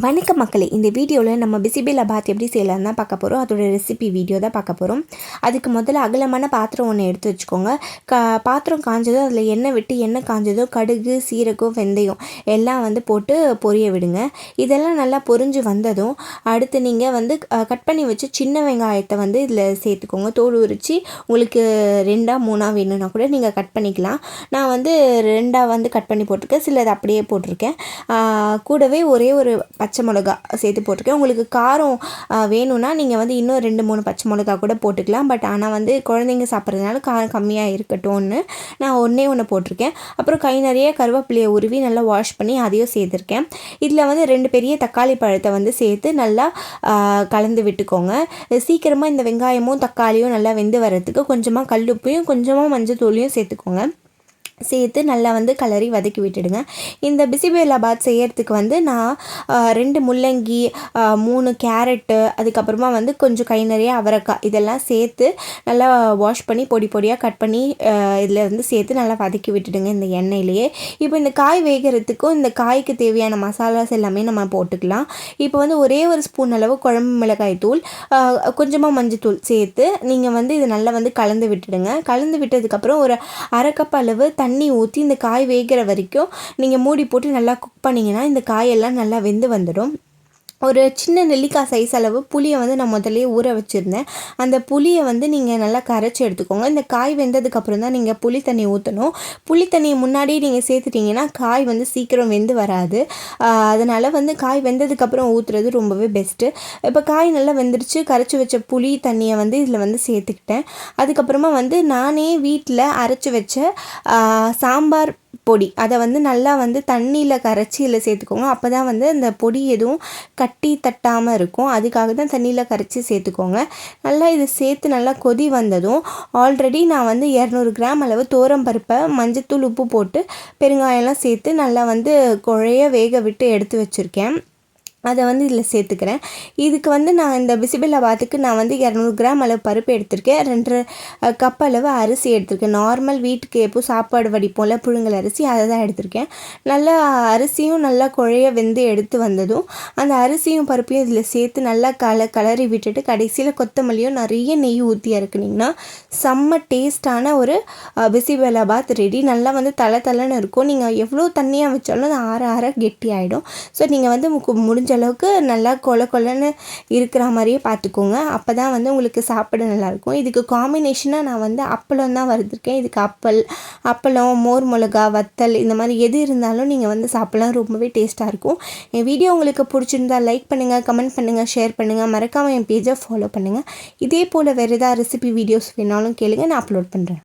வணக்கம் மக்களே, இந்த வீடியோவில் நம்ம பிசிபெல்லாபாத் எப்படி செய்யலாம்னு தான் பார்க்க போகிறோம். அதோட ரெசிபி வீடியோ தான் பார்க்க போகிறோம். அதுக்கு முதல்ல அகலமான பாத்திரம் ஒன்று எடுத்து வச்சுக்கோங்க. பாத்திரம் காஞ்சதும் அதில் எண்ணெய் விட்டு எண்ணெய் காஞ்சதும் கடுகு, சீரகம், வெந்தயம் எல்லாம் போட்டு பொரிய விடுங்க. இதெல்லாம் நல்லா பொரிஞ்சு வந்ததும் அடுத்து நீங்கள் கட் பண்ணி வச்சு சின்ன வெங்காயத்தை இதில் சேர்த்துக்கோங்க. தோல் உரித்து உங்களுக்கு 2 3 வேணும்னா கூட நீங்கள் கட் பண்ணிக்கலாம். நான் 2 கட் பண்ணி போட்டிருக்கேன், சிலது அப்படியே போட்டிருக்கேன். கூடவே ஒரே ஒரு பச்சை மிளகா சேர்த்து போட்டிருக்கேன். உங்களுக்கு காரம் வேணும்னா நீங்கள் இன்னும் 2 3 பச்சை மிளகா கூட போட்டுக்கலாம். பட் ஆனால் குழந்தைங்க சாப்பிட்றதுனால காரம் கம்மியாக இருக்கட்டும்னு நான் ஒன்று போட்டிருக்கேன். அப்புறம் கை நிறைய கருவேப்பிலையை உருவி நல்லா வாஷ் பண்ணி அதையும் சேர்த்துருக்கேன். இதில் 2 பெரிய தக்காளி பழத்தை சேர்த்து நல்லா கலந்து விட்டுக்கோங்க. சீக்கிரமாக இந்த வெங்காயமும் தக்காளியும் நல்லா வெந்து வர்றதுக்கு கொஞ்சமாக கல்லுப்பையும் கொஞ்சமாக மஞ்சள் தூளையும் சேர்த்துக்கோங்க. சேர்த்து நல்லா கலரி வதக்கி விட்டுடுங்க. இந்த பிசிபெல்லாபாத் செய்யறதுக்கு நான் 2 முள்ளங்கி, 3 கேரட்டு, அதுக்கப்புறமா கொஞ்சம் கை நிறைய அவரைக்காய் இதெல்லாம் சேர்த்து நல்லா வாஷ் பண்ணி பொடி பொடியாக கட் பண்ணி இதில் சேர்த்து நல்லா வதக்கி விட்டுடுங்க இந்த எண்ணெயிலேயே. இப்போ இந்த காய் வேகிறதுக்கும் இந்த காய்க்கு தேவையான மசாலாஸ் எல்லாமே நம்ம போட்டுக்கலாம். இப்போ ஒரே ஒரு ஸ்பூன் அளவு குழம்பு மிளகாய் தூள், கொஞ்சமாக மஞ்சள் தூள் சேர்த்து நீங்கள் இது நல்லா கலந்து விட்டுடுங்க. கலந்து விட்டதுக்கப்புறம் ஒரு 1/2 கப் அளவு தண்ணி ஊற்றி இந்த காய் வேகிற வரைக்கும் நீங்கள் மூடி போட்டு நல்லா குக் பண்ணிங்கன்னா இந்த காயெல்லாம் நல்லா வெந்து வந்துடும். ஒரு சின்ன நெல்லிக்காய் சைஸ் அளவு புளியை நான் முதல்ல ஊற வச்சுருந்தேன். அந்த புளியை நீங்கள் நல்லா கரைச்சி எடுத்துக்கோங்க. இந்த காய் வெந்ததுக்கப்புறம் தான் நீங்கள் புளி தண்ணி ஊற்றணும். புளி தண்ணியை முன்னாடியே நீங்கள் சேர்த்துட்டிங்கன்னா காய் சீக்கிரம் வெந்து வராது. அதனால் காய் வெந்ததுக்கப்புறம் ஊற்றுறது ரொம்பவே பெஸ்ட்டு. இப்போ காய் நல்லா வெந்துருச்சு. கரைச்சி வச்ச புளி தண்ணியை இதில் சேர்த்துக்கிட்டேன். அதுக்கப்புறமா நானே வீட்டில் அரைச்சி வச்ச சாம்பார் பொடி அதை நல்லா தண்ணியில் கரைச்சி இதில் சேர்த்துக்கோங்க. அப்போ தான் அந்த பொடி எதுவும் கட்டி தட்டாமல் இருக்கும். அதுக்காக தான் தண்ணியில் கரைச்சி சேர்த்துக்கோங்க. நல்லா இது சேர்த்து நல்லா கொதி வந்ததும் ஆல்ரெடி நான் 200 கிராம் அளவு துவரம் பருப்பை மஞ்சத்தூள், உப்பு போட்டு பெருங்காயம்லாம் சேர்த்து நல்லா குழைய வேக விட்டு எடுத்து வச்சுருக்கேன். அதை இதில் சேர்த்துக்கிறேன். இதுக்கு நான் இந்த பிசிபெல்லாபாத்துக்கு நான் 200 கிராம் அளவு பருப்பு எடுத்திருக்கேன். 2 கப் அளவு அரிசி எடுத்திருக்கேன். நார்மல் வீட்டுக்கு எப்போ சாப்பாடு வடிப்போம்ல புழுங்கல் அரிசி, அதை தான் எடுத்திருக்கேன். நல்லா அரிசியும் நல்லா குழைய வெந்து எடுத்து வந்ததும் அந்த அரிசியும் பருப்பையும் இதில் சேர்த்து நல்லா கலரி விட்டுட்டு கடைசியில் கொத்தமல்லியும் நிறைய நெய் ஊற்றி இறக்குனிங்கன்னா செம்ம டேஸ்டான ஒரு பிசிபெல்லாபாத் ரெடி. நல்லா தலை இருக்கும். நீங்கள் எவ்வளோ தண்ணியாக வச்சாலும் அது ஆற ஆற கெட்டி ஆகிடும். ஸோ நீங்கள் முடிஞ்ச அளவுக்கு நல்லா கொலன்னு இருக்கிற மாதிரியே பார்த்துக்கோங்க. அப்போ தான் உங்களுக்கு சாப்பிட நல்லாயிருக்கும். இதுக்கு காம்பினேஷனாக நான் அப்பளம் தான் வறுத்துருக்கேன். இதுக்கு அப்பளம், மோர் மிளகா, வத்தல் இந்த மாதிரி எது இருந்தாலும் நீங்கள் சாப்பிடலாம். ரொம்பவே டேஸ்ட்டாக இருக்கும். என் வீடியோ உங்களுக்கு பிடிச்சிருந்தா லைக் பண்ணுங்கள், கமெண்ட் பண்ணுங்கள், ஷேர் பண்ணுங்கள். மறக்காமல் என் பேஜை ஃபாலோ பண்ணுங்கள். இதே போல் வேறு ஏதாவது ரெசிபி வீடியோஸ் வேணாலும் கேளுங்க, நான் அப்லோட் பண்ணுறேன்.